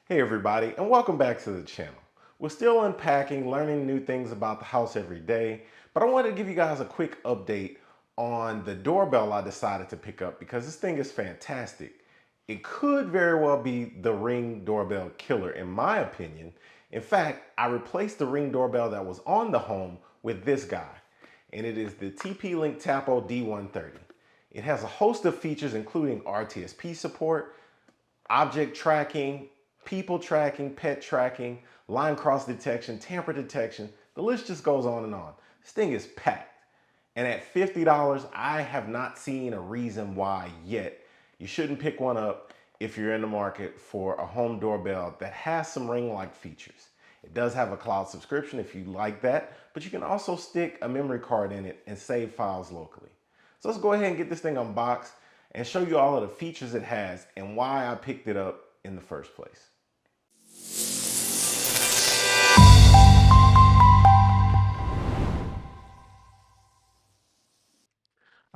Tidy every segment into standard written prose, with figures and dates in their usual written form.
Hey everybody, and welcome back to the channel. We're still unpacking, learning new things about the house every day, but I wanted to give you guys a quick update on the doorbell I decided to pick up because this thing is fantastic. It could very well be the Ring doorbell killer in my opinion. In fact, I replaced the Ring doorbell that was on the home with this guy, and it is the TP-Link Tapo D130. It has a host of features including RTSP support, object tracking, people tracking, pet tracking, line cross detection, tamper detection. The list just goes on and on. This thing is packed. And at $50, I have not seen a reason why yet you shouldn't pick one up if you're in the market for a home doorbell that has some Ring-like features. It does have a cloud subscription if you like that, but you can also stick a memory card in it and save files locally. So let's go ahead and get this thing unboxed and show you all of the features it has and why I picked it up in the first place.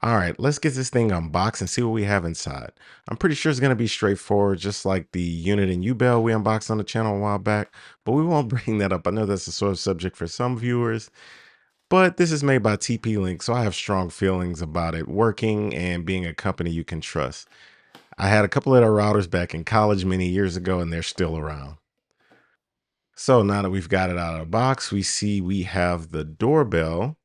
All right, let's get this thing unboxed and see what we have inside. I'm pretty sure it's going to be straightforward, just like the unit and U-Bell we unboxed on the channel a while back, but we won't bring that up. I know that's a sore subject for some viewers, but this is made by TP-Link, so I have strong feelings about it working and being a company you can trust. I had a couple of their routers back in college many years ago, and they're still around. So now that we've got it out of the box, we see we have the doorbell,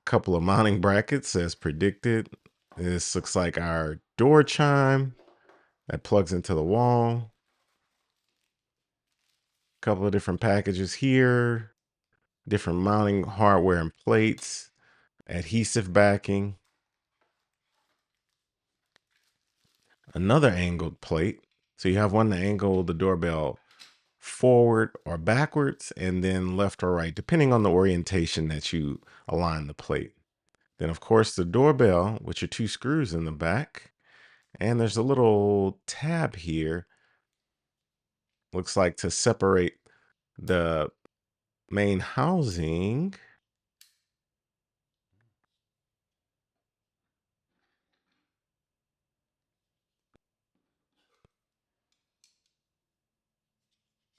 couple of mounting brackets as predicted. This looks like our door chime that plugs into the wall. A couple of different packages here, different mounting hardware and plates, adhesive backing, another angled plate. So you have one to angle the doorbell forward or backwards, and then left or right, depending on the orientation that you align the plate. Then, of course, the doorbell with your two screws in the back. And there's a little tab here, looks like to separate the main housing.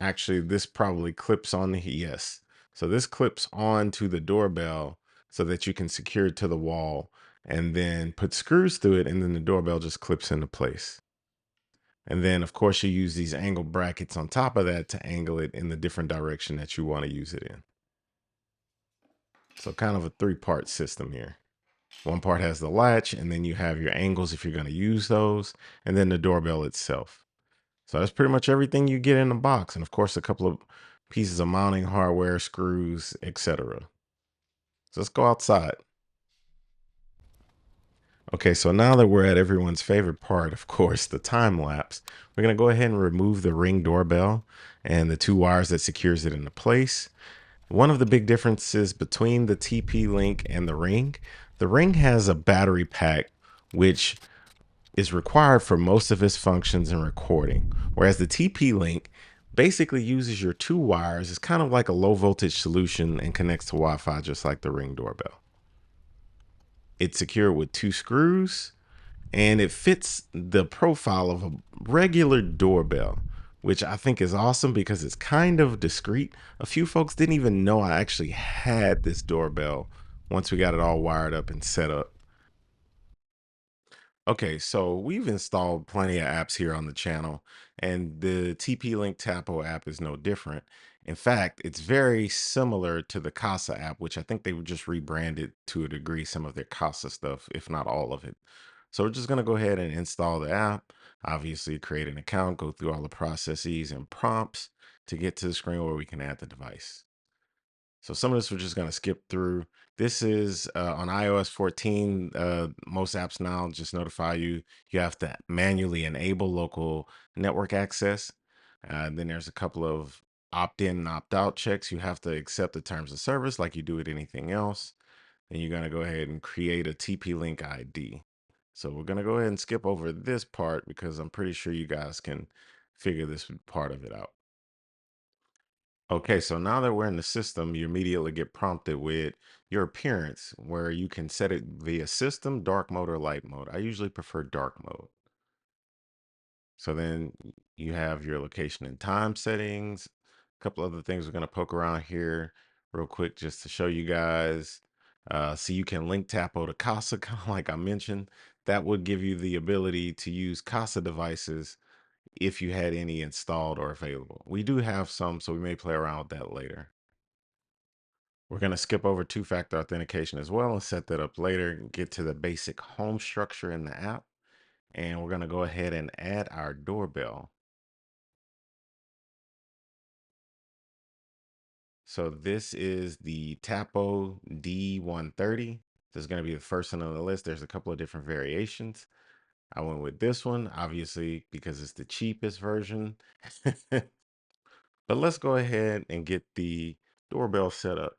Actually, this probably clips on the, yes. So this clips onto the doorbell so that you can secure it to the wall and then put screws through it, and then the doorbell just clips into place. And then, of course, you use these angle brackets on top of that to angle it in the different direction that you want to use it in. So kind of a three-part system here. One part has the latch, and then you have your angles if you're going to use those, and then the doorbell itself. So that's pretty much everything you get in the box. And of course, a couple of pieces of mounting hardware, screws, etc. So let's go outside. Okay, so now that we're at everyone's favorite part, of course, the time lapse, we're going to go ahead and remove the Ring doorbell and the two wires that secures it into place. One of the big differences between the TP-Link and the Ring has a battery pack, which is required for most of its functions in recording, whereas the TP-Link basically uses your two wires. It's kind of like a low voltage solution and connects to Wi-Fi just like the Ring doorbell. It's secured with two screws, and it fits the profile of a regular doorbell, which I think is awesome because it's kind of discreet. A few folks didn't even know I actually had this doorbell once we got it all wired up and set up. Okay, so we've installed plenty of apps here on the channel, and the TP-Link Tapo app is no different. In fact, it's very similar to the Casa app, which I think they just rebranded to a degree some of their Casa stuff, if not all of it. So we're just going to go ahead and install the app, obviously create an account, go through all the processes and prompts to get to the screen where we can add the device. So some of this we're just going to skip through. This is on iOS 14. Most apps now just notify you you have to manually enable local network access. Then there's a couple of opt-in and opt-out checks. You have to accept the terms of service like you do with anything else. Then you're going to go ahead and create a TP-Link ID. So we're going to go ahead and skip over this part because I'm pretty sure you guys can figure this part of it out. Okay, so now that we're in the system, you immediately get prompted with your appearance, where you can set it via system, dark mode, or light mode. I usually prefer dark mode. So then you have your location and time settings. A couple other things we're going to poke around here real quick just to show you guys. So you can link Tapo to Casa, kind of like I mentioned. That would give you the ability to use Casa devices if you had any installed or available. We do have some, so we may play around with that later. We're going to skip over two-factor authentication as well and set that up later and get to the basic home structure in the app. And we're going to go ahead and add our doorbell. So this is the Tapo D130. This is going to be the first one on the list. There's a couple of different variations. I went with this one, obviously, because it's the cheapest version. But let's go ahead and get the doorbell set up.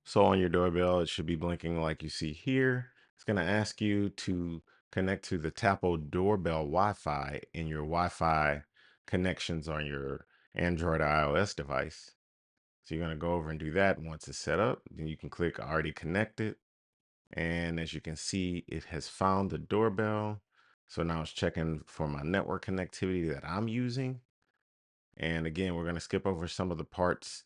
So on your doorbell, it should be blinking like you see here. It's going to ask you to connect to the Tapo doorbell Wi-Fi in your Wi-Fi connections on your Android or iOS device. So you're going to go over and do that. Once it's set up, then you can click already connected. And as you can see, it has found the doorbell. So now it's checking for my network connectivity that I'm using. And again, we're going to skip over some of the parts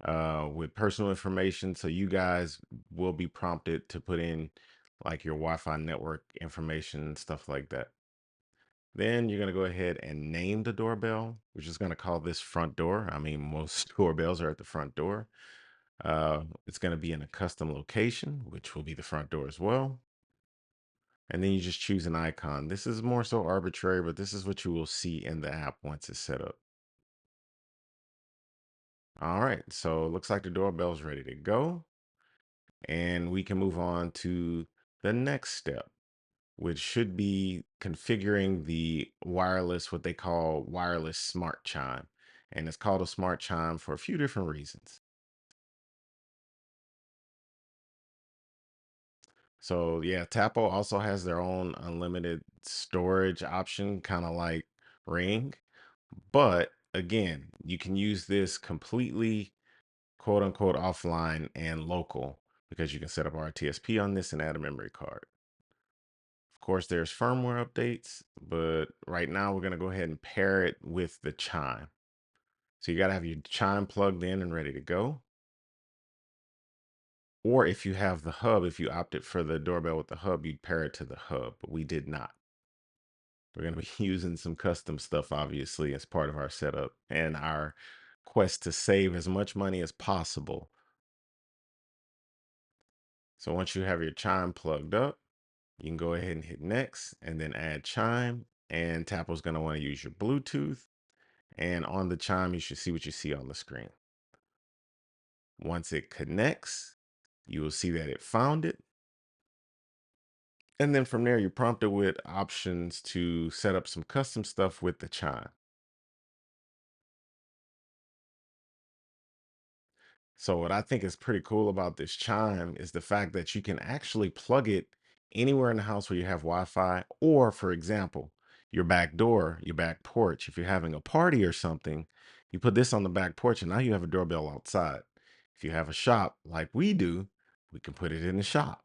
with personal information. So you guys will be prompted to put in like your Wi-Fi network information and stuff like that. Then you're going to go ahead and name the doorbell. We're just going to call this front door. I mean, most doorbells are at the front door. It's going to be in a custom location, which will be the front door as well. And then you just choose an icon. This is more so arbitrary, but this is what you will see in the app once it's set up. All right, so it looks like the doorbell's ready to go. And we can move on to the next step, which should be configuring the wireless, what they call wireless smart chime. And it's called a smart chime for a few different reasons. So yeah, Tapo also has their own unlimited storage option, kind of like Ring. But again, you can use this completely quote unquote offline and local because you can set up RTSP on this and add a memory card. Of course, there's firmware updates, but right now we're going to go ahead and pair it with the chime. So you got to have your chime plugged in and ready to go. Or if you have the hub, if you opted for the doorbell with the hub, you'd pair it to the hub, but we did not. We're going to be using some custom stuff, obviously, as part of our setup and our quest to save as much money as possible. So once you have your chime plugged up, you can go ahead and hit next and then add chime. And Tapo's going to want to use your Bluetooth. And on the chime, you should see what you see on the screen. Once it connects, you will see that it found it. And then from there, you're prompted with options to set up some custom stuff with the chime. So what I think is pretty cool about this chime is the fact that you can actually plug it anywhere in the house where you have Wi-Fi, or for example, your back door, your back porch. If you're having a party or something, you put this on the back porch and now you have a doorbell outside. If you have a shop like we do, we can put it in the shop.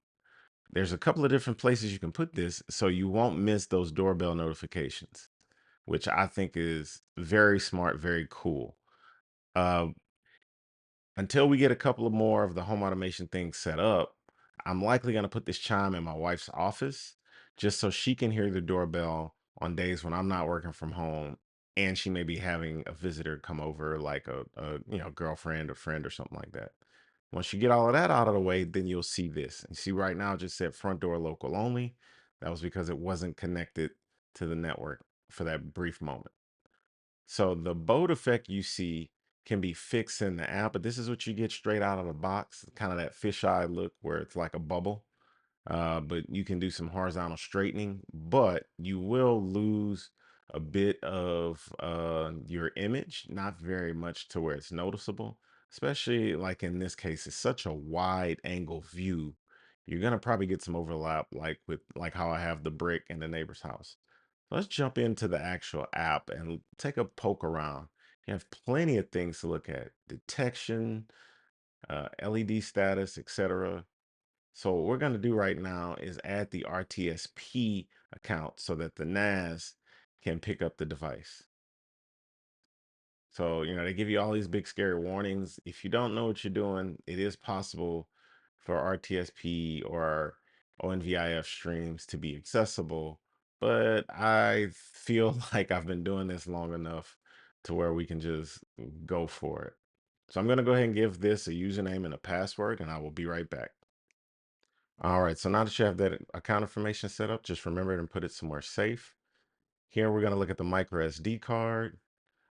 There's a couple of different places you can put this so you won't miss those doorbell notifications, which I think is very smart, very cool. Uh, until we get a couple of more of the home automation things set up, I'm likely going to put this chime in my wife's office just so she can hear the doorbell on days when I'm not working from home and she may be having a visitor come over like a girlfriend or friend or something like that. Once you get all of that out of the way, then you'll see this. And see right now it just said front door local only. That was because it wasn't connected to the network for that brief moment. So the boat effect you see can be fixed in the app, but this is what you get straight out of the box, kind of that fisheye look where it's like a bubble. But you can do some horizontal straightening, but you will lose a bit of your image, not very much to where it's noticeable, especially like in this case, it's such a wide angle view. You're gonna probably get some overlap like with like how I have the brick in the neighbor's house. Let's jump into the actual app and take a poke around. You have plenty of things to look at: detection, LED status, etc. So what we're going to do right now is add the RTSP account so that the NAS can pick up the device. So, they give you all these big scary warnings. If you don't know what you're doing, it is possible for RTSP or ONVIF streams to be accessible. But I feel like I've been doing this long enough to where we can just go for it. So I'm going to go ahead and give this a username and a password, and I will be right back. All right, so now that you have that account information set up, just remember it and put it somewhere safe. Here we're going to look at the micro SD card.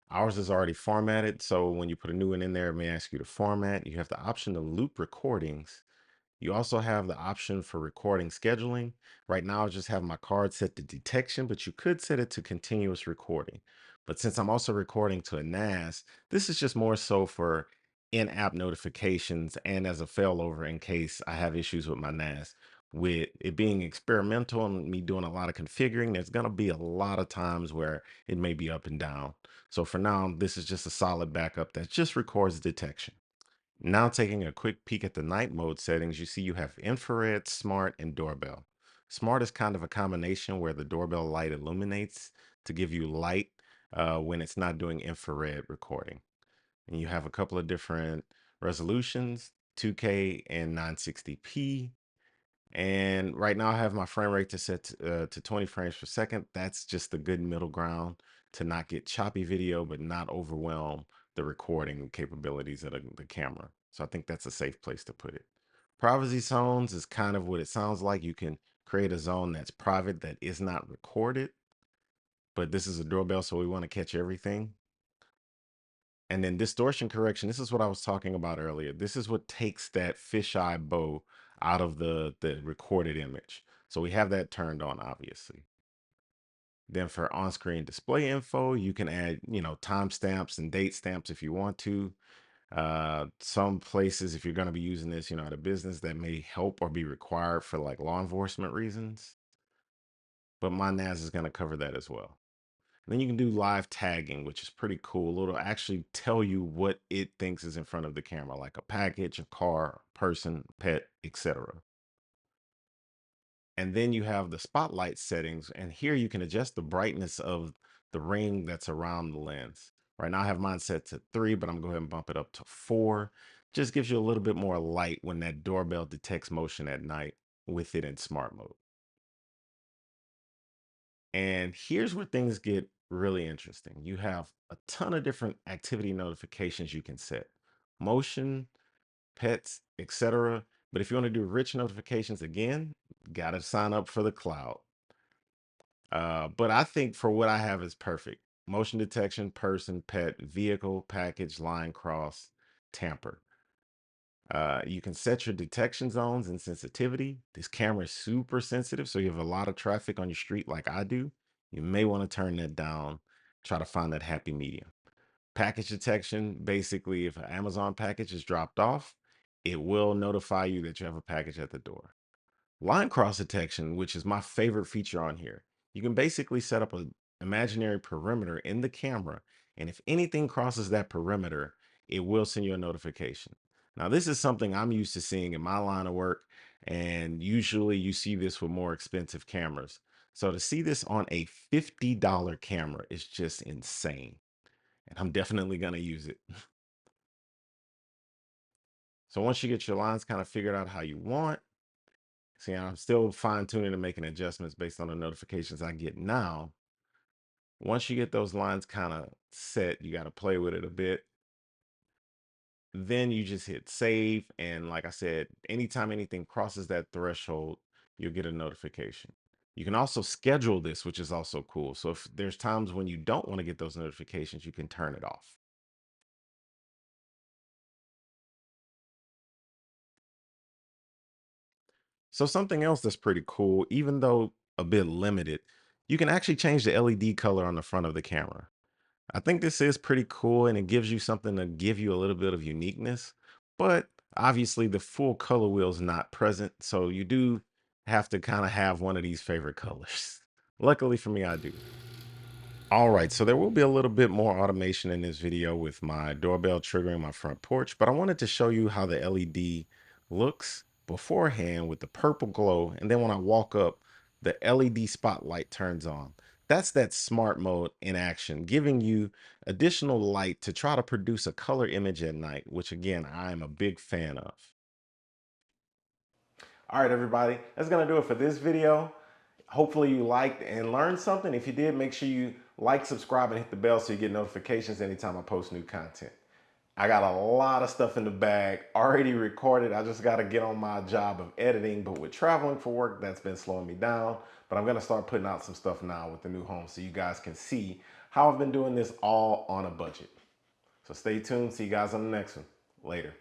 Ours is already formatted, so when you put a new one in there, it may ask you to format. You have the option to loop recordings. You also have the option for recording scheduling. Right now, I just have my card set to detection, but you could set it to continuous recording. But since I'm also recording to a NAS, this is just more so for in-app notifications and as a failover in case I have issues with my NAS. With it being experimental and me doing a lot of configuring, there's going to be a lot of times where it may be up and down. So for now, this is just a solid backup that just records detection. Now taking a quick peek at the night mode settings, you see you have infrared, smart, and doorbell. Smart is kind of a combination where the doorbell light illuminates to give you light when it's not doing infrared recording. And you have a couple of different resolutions, 2K and 960p. And right now I have my frame rate to set to 20 frames per second. That's just the good middle ground to not get choppy video, but not overwhelm the recording capabilities of the camera. So I think that's a safe place to put it. Privacy zones is kind of what it sounds like. You can create a zone that's private that is not recorded, but this is a doorbell, so we want to catch everything. And then distortion correction, this is what I was talking about earlier. This is what takes that fisheye bow out of the recorded image. So we have that turned on, obviously. Then for on-screen display info, you can add, timestamps and date stamps if you want to. Some places, if you're going to be using this, at a business, that may help or be required for like law enforcement reasons. But my NAS is going to cover that as well. Then you can do live tagging, which is pretty cool. It'll actually tell you what it thinks is in front of the camera, like a package, a car, person, pet, etc. And then you have the spotlight settings, and here you can adjust the brightness of the ring that's around the lens. Right now I have mine set to 3, but I'm going to go ahead and bump it up to 4. Just gives you a little bit more light when that doorbell detects motion at night with it in smart mode. And here's where things get really interesting. You have a ton of different activity notifications you can set. Motion, pets, etc. But if you want to do rich notifications again, got to sign up for the cloud. But I think for what I have is perfect. Motion detection, person, pet, vehicle, package, line cross, tamper. You can set your detection zones and sensitivity. This camera is super sensitive, so you have a lot of traffic on your street like I do. You may want to turn that down, try to find that happy medium. Package detection, basically, if an Amazon package is dropped off, it will notify you that you have a package at the door. Line cross detection, which is my favorite feature on here. You can basically set up an imaginary perimeter in the camera, and if anything crosses that perimeter, it will send you a notification. Now, this is something I'm used to seeing in my line of work, and usually you see this with more expensive cameras. So to see this on a $50 camera is just insane, and I'm definitely going to use it. So once you get your lines kind of figured out how you want, see, I'm still fine tuning and making adjustments based on the notifications I get now. Once you get those lines kind of set, you got to play with it a bit. Then you just hit save. And like I said, anytime anything crosses that threshold, you'll get a notification. You can also schedule this, which is also cool. So if there's times when you don't want to get those notifications, you can turn it off. So something else that's pretty cool, even though a bit limited, you can actually change the LED color on the front of the camera. I think this is pretty cool and it gives you something to give you a little bit of uniqueness, but obviously the full color wheel is not present. So you do have to kind of have one of these favorite colors. Luckily for me, I do. All right, so there will be a little bit more automation in this video with my doorbell triggering my front porch, but I wanted to show you how the LED looks beforehand with the purple glow. And then when I walk up, the LED spotlight turns on. That's that smart mode in action, giving you additional light to try to produce a color image at night, which again, I'm a big fan of. All right, everybody, that's gonna do it for this video. Hopefully you liked and learned something. If you did, make sure you like, subscribe, and hit the bell so you get notifications anytime I post new content. I got a lot of stuff in the bag already recorded. I just got to get on my job of editing, but with traveling for work, that's been slowing me down. But I'm going to start putting out some stuff now with the new home so you guys can see how I've been doing this all on a budget. So stay tuned. See you guys on the next one. Later.